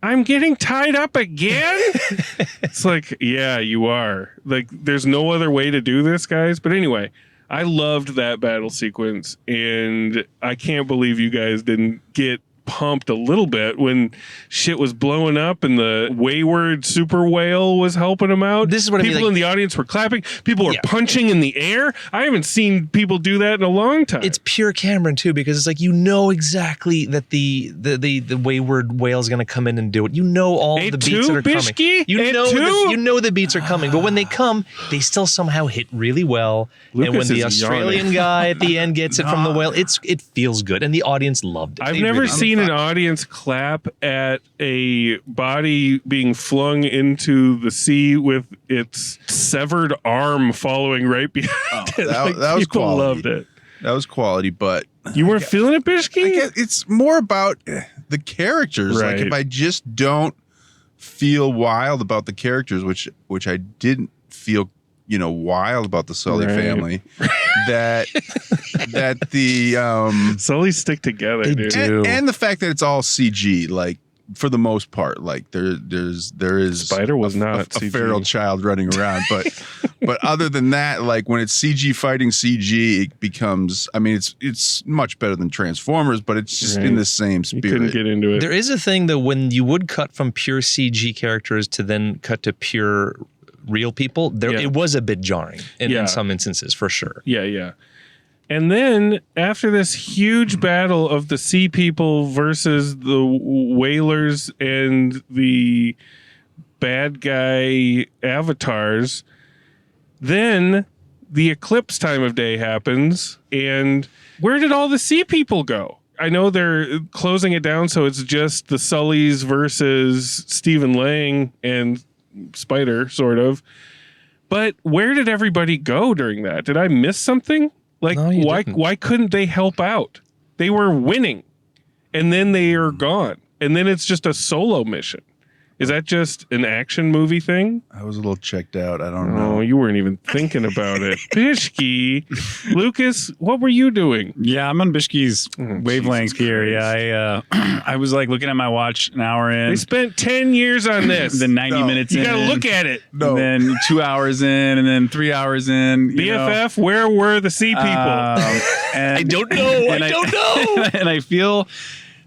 I'm getting tied up again? It's like, yeah, you are. Like, there's no other way to do this, guys. But anyway, I loved that battle sequence. And I can't believe you guys didn't get pumped a little bit when shit was blowing up and the wayward super whale was helping them out. This is what people I mean, like, in the audience were clapping. People were punching in the air. I haven't seen people do that in a long time. It's pure Cameron too, because it's like, you know exactly that the wayward whale is going to come in and do it. You know all the beats that are coming. You know the beats are coming, but when they come, they still somehow hit really well. Lucas and when the is Australian guy at the end gets it from the whale, it feels good, and the audience loved it. I've never seen an audience clap at a body being flung into the sea with its severed arm following right behind it. That was people quality. Loved it. That was quality, but you weren't feeling it, Bishki? I guess it's more about the characters. Right. Like if I just don't feel wild about the characters, which I didn't feel, wild about the Sully family. that the Sully stick together, dude. And the fact that it's all CG, like for the most part, like there is Spider was not a feral child running around, but other than that, like when it's CG fighting CG, it becomes. I mean, it's much better than Transformers, but it's just in the same spirit. You couldn't get into it. There is a thing though when you would cut from pure CG characters to then cut to pure real people, it was a bit jarring in some instances, for sure. Yeah. And then after this huge battle of the sea people versus the whalers and the bad guy avatars, then the eclipse time of day happens. And where did all the sea people go? I know they're closing it down, so it's just the Sullys versus Stephen Lang and Spider, sort of. But where did everybody go during that? Did I miss something? Like, no, why couldn't they help out? They were winning, and then they are gone. And then it's just a solo mission. Is that just an action movie thing? I was a little checked out. I don't know. Oh, you weren't even thinking about it. Bishki. Lucas, what were you doing? Yeah, I'm on Bishki's wavelength here. Yeah, I was like looking at my watch an hour in. They spent 10 years on this. Then 90 minutes in. You got to look at it. No. And then 2 hours in, and then 3 hours in. BFF, where were the sea people? And I don't know. I don't know. And I feel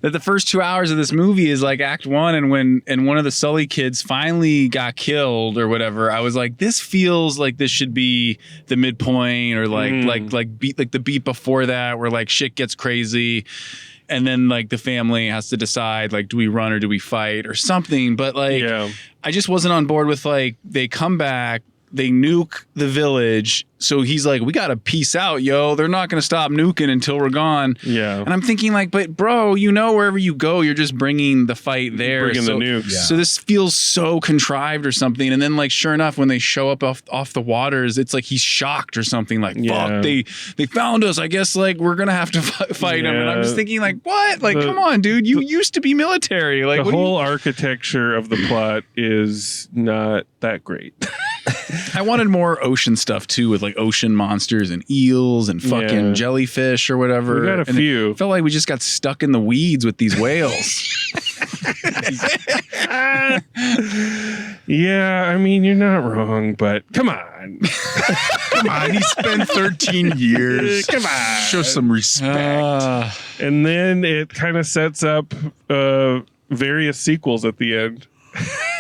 that the first 2 hours of this movie is like Act 1, and when one of the Sully kids finally got killed or whatever, I was like, this feels like this should be the midpoint, or like the beat before that, where like shit gets crazy. And then like the family has to decide, like, do we run or do we fight or something? But like, I just wasn't on board with like, they come back, they nuke the village. So he's like, we got to peace out, yo. They're not going to stop nuking until we're gone. Yeah. And I'm thinking like, but bro, wherever you go, you're just bringing the fight there. Bringing the nukes. Yeah. So this feels so contrived or something. And then like, sure enough, when they show up off the waters, it's like he's shocked or something, like, fuck, they found us. I guess like we're going to have to fight them. And I'm just thinking like, what? Like, come on, dude. You used to be military. Like the whole architecture of the plot is not that great. I wanted more ocean stuff too, with like ocean monsters and eels and fucking jellyfish or whatever. We got a few. It felt like we just got stuck in the weeds with these whales. Yeah, I mean, you're not wrong, but come on. Come on, he spent 13 years. Come on. Show some respect. And then it kind of sets up various sequels at the end.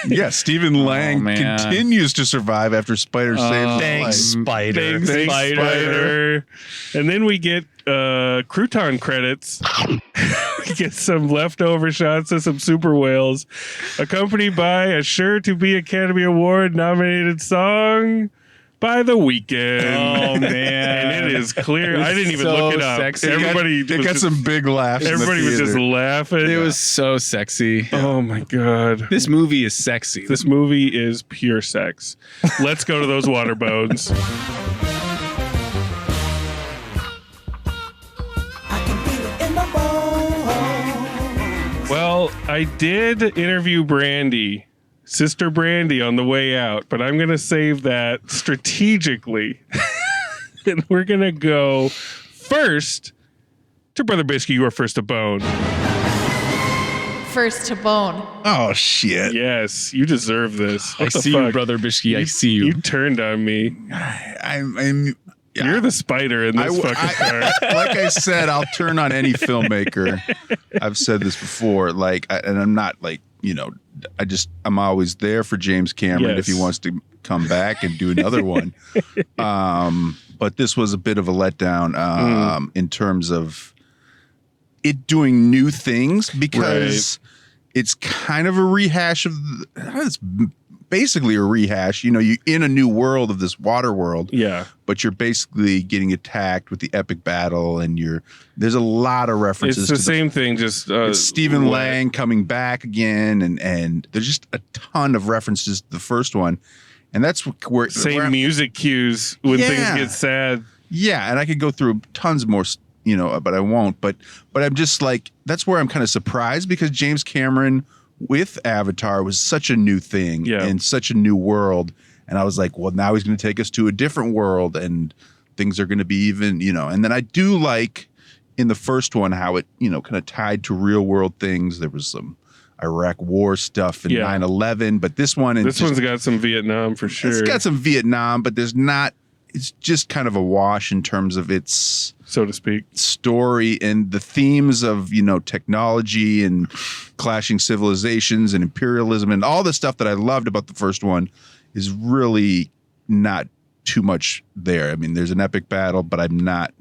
Yeah, Stephen Lang continues to survive after Spider saves Thanks, Spider. Thanks, Spider. And then we get crouton credits. We get some leftover shots of some super whales, accompanied by a sure-to-be Academy Award nominated song by The Weeknd. Oh, man. And it is clear. I didn't even look it up. Sexy. Everybody got some big laughs. Everybody was just laughing. It was so sexy. Oh, my God. This movie is sexy. This movie is pure sex. Let's go to those water bones. Well, I did interview Brandy, Sister Brandy, on the way out, but I'm going to save that strategically. And we're going to go first to Brother Bishke. You are first to bone. First to bone. Oh, shit. Yes, you deserve this. I see you, Brother Bishke. I see you. You turned on me. You're the spider in this fucking car. Like I said, I'll turn on any filmmaker. I've said this before. Like, and I'm not like, I'm always there for James Cameron if he wants to come back and do another one. But this was a bit of a letdown in terms of it doing new things, because it's kind of a rehash of it's basically a rehash. You're in a new world of this water world. Yeah. But you're basically getting attacked with the epic battle, and there's a lot of references. It's the same thing, just it's Stephen Lang coming back again, and there's just a ton of references to the first one. And that's where music cues when things get sad. Yeah, and I could go through tons more, but I won't. But I'm just like, that's where I'm kind of surprised, because James Cameron with Avatar was such a new thing and such a new world. And I was like, well, now he's going to take us to a different world, and things are going to be even, And then I do like in the first one how it, kind of tied to real world things. There was some Iraq war stuff and 9/11, but this one's got some Vietnam for sure. It's got some Vietnam, but it's just kind of a wash in terms of its, so to speak, story and the themes of, technology and clashing civilizations and imperialism and all the stuff that I loved about the first one is really not too much there. I mean, there's an epic battle, but I'm not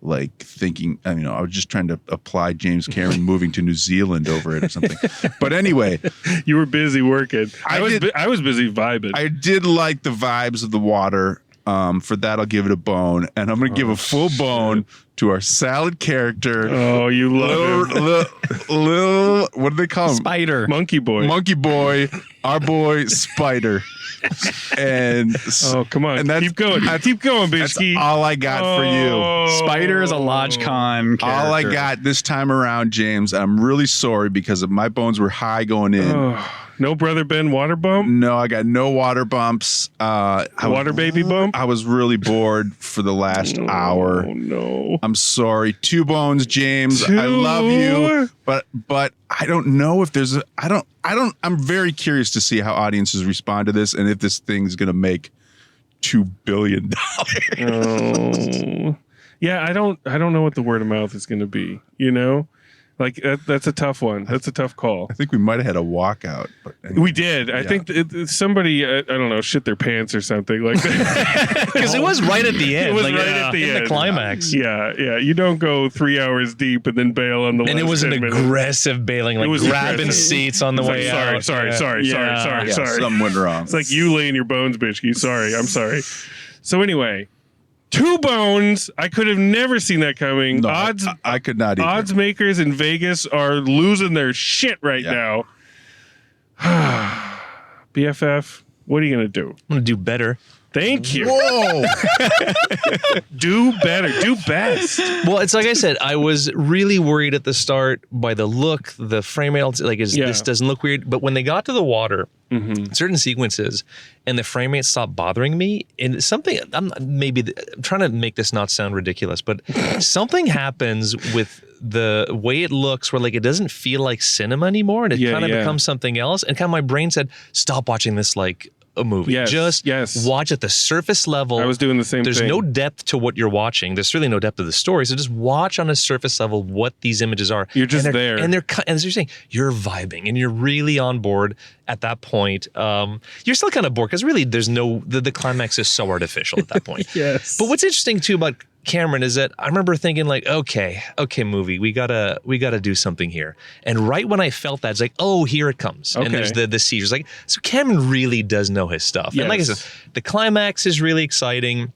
like thinking, I was just trying to apply James Cameron moving to New Zealand over it or something. But anyway, you were busy working. I was busy vibing. I did like the vibes of the water. For that, I'll give it a bone, and I'm going to give a full bone to our salad character. Oh, you love little, what do they call him? Spider. Monkey boy, our boy Spider. And come on, and keep going, Bishke. That's all I got for you. Spider is a LodgeCon character. All I got this time around, James. I'm really sorry because my bones were high going in. No Brother Ben water bump? No, I got no water bumps. Water baby bump? I was really bored for the last hour. Oh no. I'm sorry. 2 bones, James. I love you, but I don't know if there's I'm very curious to see how audiences respond to this, and if this thing's going to make $2 billion. Oh. Yeah, I don't know what the word of mouth is going to be, Like that's a tough one. That's a tough call. I think we might have had a walkout. But we did. I think somebody, I don't know, shit their pants or something like that. Because it was right at the end. It was right at the end. The climax. Yeah. You don't go 3 hours deep and then bail on the last And it was 10 an minutes. aggressive bailing, like grabbing aggressive. seats on the way out. Sorry. Something went wrong. It's like you laying your bones, Bishki. Sorry. I'm sorry. So anyway, 2 bones. I could have never seen that coming. No, Odds. I could not either. Odds makers in Vegas are losing their shit right now. BFF, what are you going to do? I'm going to do better. Thank you. Whoa. Do better. Do best. Well, it's like I said, I was really worried at the start by the look, the frame rate. Like, this doesn't look weird. But when they got to the water, certain sequences, and the frame rate stopped bothering me, and something, I'm trying to make this not sound ridiculous, but something happens with the way it looks where like it doesn't feel like cinema anymore, and it kind of becomes something else. And kind of my brain said, stop watching this like a movie. Just watch at the surface level. I was doing the same thing. There's no depth to what you're watching. There's really no depth to the story. So just watch on a surface level what these images are. You're just there. And as you're saying, you're vibing and you're really on board at that point. You're still kind of bored because really there's no, the climax is so artificial at that point. Yes. But what's interesting too about Cameron is that I remember thinking like, okay, movie, we gotta do something here. And right when I felt that, it's like, oh, here it comes. Okay. And there's the seizures. Like, so Cameron really does know his stuff. Yes. And like I said, the climax is really exciting.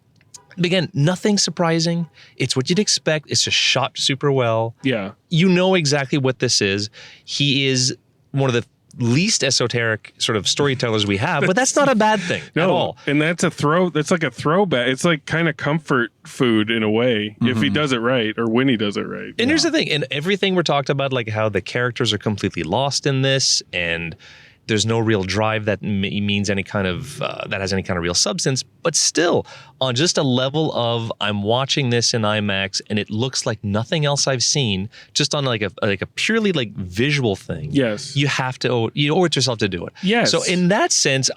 But again, nothing surprising. It's what you'd expect. It's just shot super well. Yeah. You know exactly what this is. He is one of the least esoteric sort of storytellers we have, but that's not a bad thing at all. And that's like a throwback. It's like kind of comfort food in a way if he does it right or when he does it right. And here's the thing, and everything we're talked about, like how the characters are completely lost in this, and there's no real drive that means any kind of that has any kind of real substance. But still, on just a level of I'm watching this in IMAX and it looks like nothing else I've seen, just on like a purely like visual thing. Yes, you have to owe it yourself to do it. Yes. So in that sense,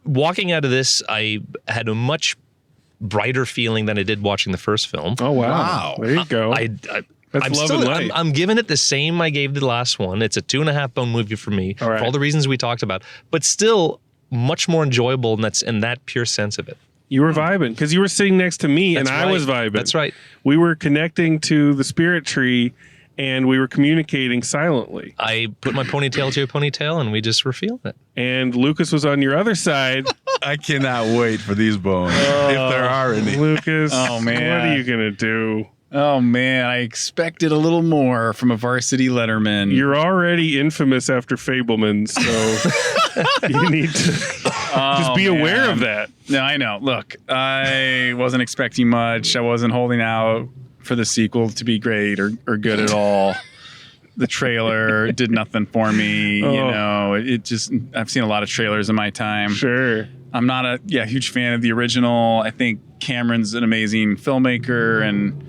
walking out of this, I had a much brighter feeling than I did watching the first film. Oh wow! There you go. I'm giving it the same I gave the last one. It's a 2.5 bone movie for me, for all the reasons we talked about, but still much more enjoyable in that pure sense of it. You were vibing because you were sitting next to me and That's I was right. vibing. That's right. We were connecting to the spirit tree and we were communicating silently. I put my ponytail to your ponytail and we just were feeling it. And Lucas was on your other side. I cannot wait for these bones, if there are any. Lucas, oh man, what are you going to do? Oh man, I expected a little more from a varsity letterman. You're already infamous after Fableman, so you need to just be aware of that. No, I know. Look, I wasn't expecting much. I wasn't holding out for the sequel to be great or good at all. The trailer did nothing for me. You know, it just, I've seen a lot of trailers in my time. Sure. I'm not a huge fan of the original. I think Cameron's an amazing filmmaker, and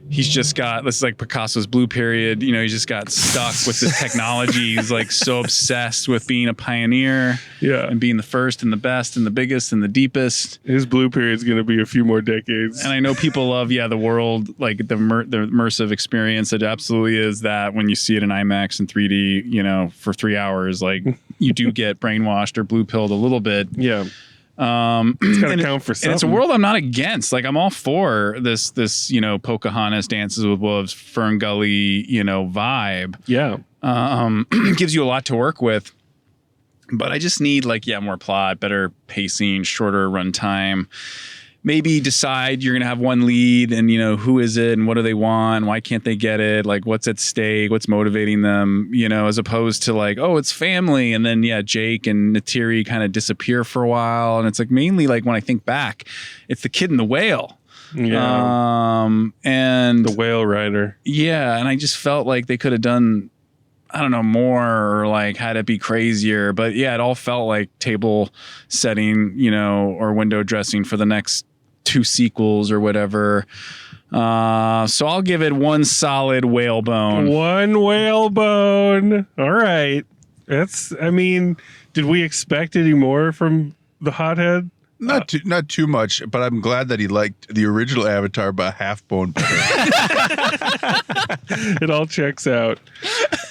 he's just got, this is like Picasso's Blue Period. You know, he just got stuck with this technology. He's like so obsessed with being a pioneer and being the first and the best and the biggest and the deepest. His Blue Period's going to be a few more decades. And I know people love, the world, like the immersive experience. It absolutely is that when you see it in IMAX and 3D, you know, for 3 hours, like you do get brainwashed or blue pilled a little bit. Yeah. It's got to count for something. And it's a world I'm not against. Like I'm all for this, you know, Pocahontas, Dances with Wolves, Fern Gully, you know, vibe. Yeah. Gives you a lot to work with. But I just need more plot, better pacing, shorter runtime. Maybe decide you're going to have one lead and, you know, who is it and what do they want? Why can't they get it? Like what's at stake? What's motivating them? You know, as opposed to like, oh, it's family. And then, Jake and Neytiri kind of disappear for a while. And it's like mainly like when I think back, it's the kid and the whale. Yeah. And the whale rider. Yeah. And I just felt like they could have done, I don't know, more or like had it be crazier. But yeah, it all felt like table setting, you know, or window dressing for the next 2 sequels or whatever. So I'll give it one solid whalebone. One whalebone. All right. Did we expect any more from the hothead? Not too much, but I'm glad that he liked the original Avatar by half bone better. It all checks out.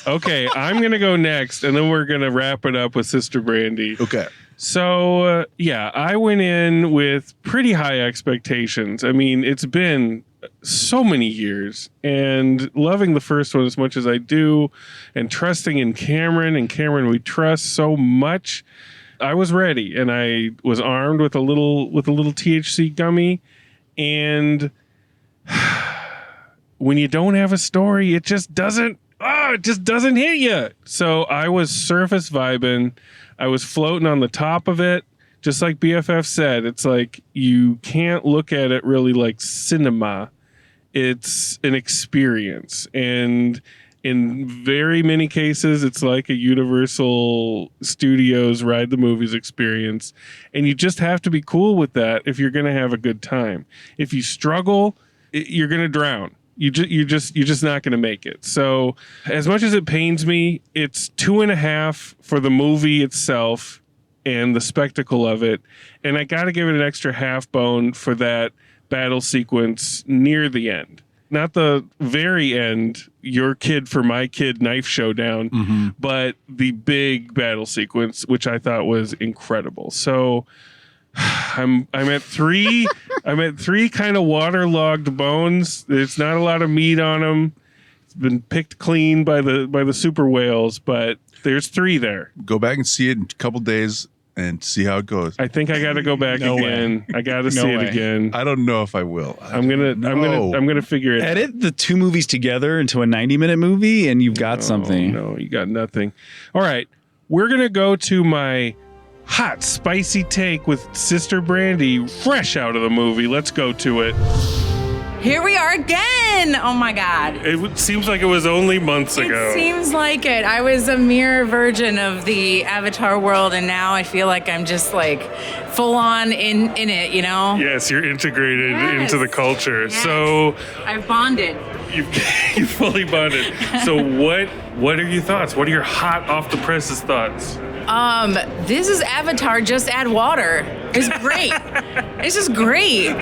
Okay, I'm gonna go next, and then we're gonna wrap it up with Sister Brandy. Okay. So I went in with pretty high expectations. I mean, it's been so many years, and loving the first one as much as I do, and trusting in Cameron, and Cameron we trust so much. I was ready, and I was armed with a little THC gummy, and when you don't have a story, it just doesn't hit you. So I was surface vibing. I was floating on the top of it, just like BFF said. It's like you can't look at it really like cinema. It's an experience, and in very many cases, it's like a Universal Studios Ride the Movies experience, and you just have to be cool with that if you're going to have a good time. If you struggle, you're going to drown. You're just not going to make it. So, as much as it pains me, it's 2.5 for the movie itself and the spectacle of it, and I got to give it an extra half bone for that battle sequence near the end. Not the very end, your kid for my kid knife showdown, but the big battle sequence, which I thought was incredible. So I'm at 3. I'm at 3 kind of waterlogged bones. There's not a lot of meat on them. It's been picked clean by the super whales, but there's 3 there. Go back and see it in a couple days and see how it goes. I think I got to go back again. I got to see it again. I don't know if I will. I'm gonna figure it out. Edit the 2 movies together into a 90-minute movie, and you've got something. No, you got nothing. All right, we're gonna go to my hot, spicy take with Sister Brandy, fresh out of the movie. Let's go to it. Here we are again. Oh my God. It seems like it was only months ago. It seems like it. I was a mere virgin of the Avatar world, and now I feel like I'm just like full on in it, you know? Yes, you're integrated into the culture. Yes. So I've bonded. You fully bonded. So what are your thoughts? What are your hot off the presses thoughts? This is Avatar, just add water. It's great. It's just great.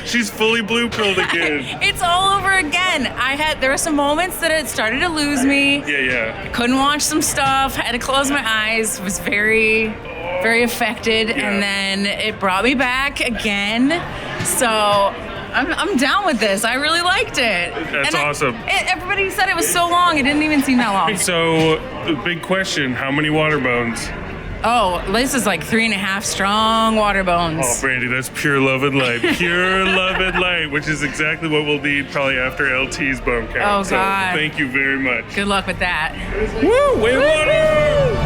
She's fully blue pilled again. It's all over again. There were some moments that it started to lose me. Yeah. Couldn't watch some stuff. Had to close my eyes. Was very, very affected. Yeah. And then it brought me back again. So I'm down with this. I really liked it. That's awesome. Everybody said it was so long. It didn't even seem that long. So the big question, how many water bones? Oh, this is like 3.5 strong water bones. Oh, Brandy, that's pure love and light. Pure love and light, which is exactly what we'll need probably after LT's bone count. Oh, so God. Thank you very much. Good luck with that. Woo! Way water!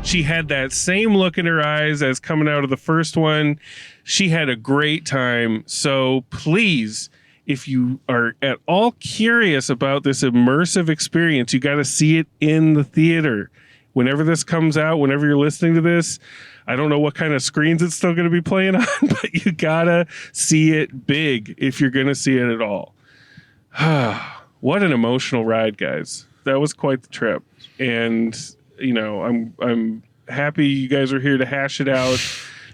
She had that same look in her eyes as coming out of the first one. She had a great time. So please, if you are at all curious about this immersive experience, you got to see it in the theater. Whenever this comes out, whenever you're listening to this, I don't know what kind of screens it's still going to be playing on, but you got to see it big if you're going to see it at all. What an emotional ride, guys. That was quite the trip. And, you know, I'm happy you guys are here to hash it out.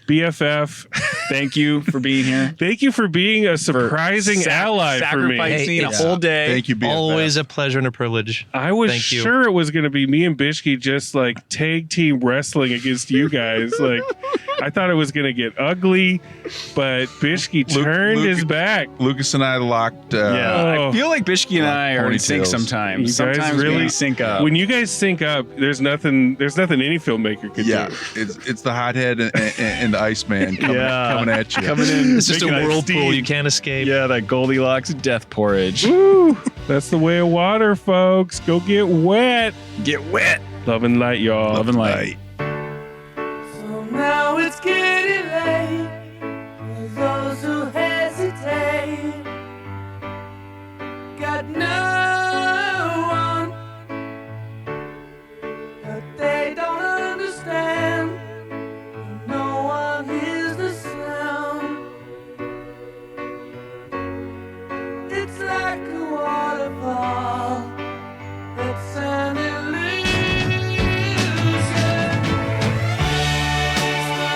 BFF, thank you for being here. Thank you for being a surprising ally for me. Sacrificing a whole day. Thank you, BFF. Always a pleasure and a privilege. I was sure it was going to be me and Bishki just like tag team wrestling against you guys. Like, I thought it was going to get ugly, but Bishki turned his back. Lucas and I locked. I feel like Bishki and I are in sync sometimes. Sometimes really we sync up. When you guys sync up, there's nothing any filmmaker could do. It's the hothead and the Iceman coming at you. Coming in. It's just a whirlpool you can't escape. Yeah, that Goldilocks death porridge. Woo! That's the way of water, folks. Go get wet. Get wet. Love and light, y'all. Love and light. So now it's getting late for those who hesitate. Got no one, but they don't understand. No one hears the sound. It's like a waterfall that's an illusion. It's the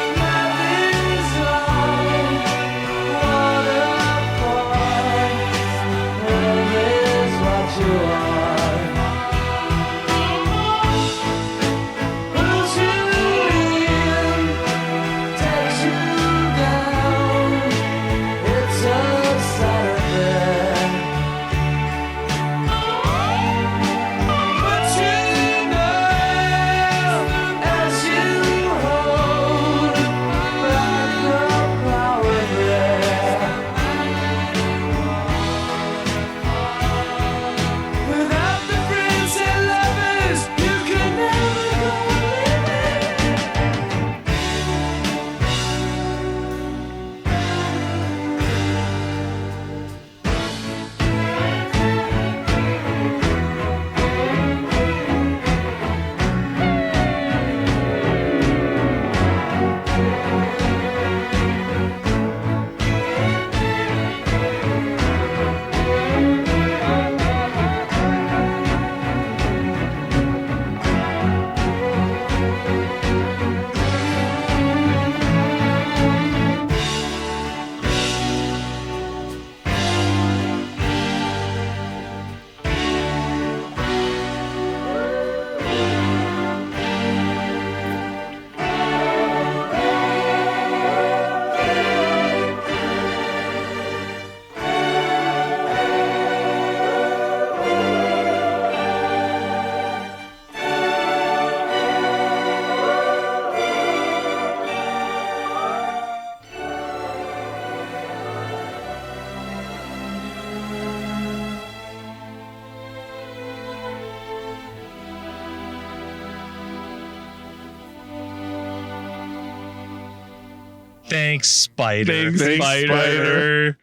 Thanks, Spider. Thanks, Spider.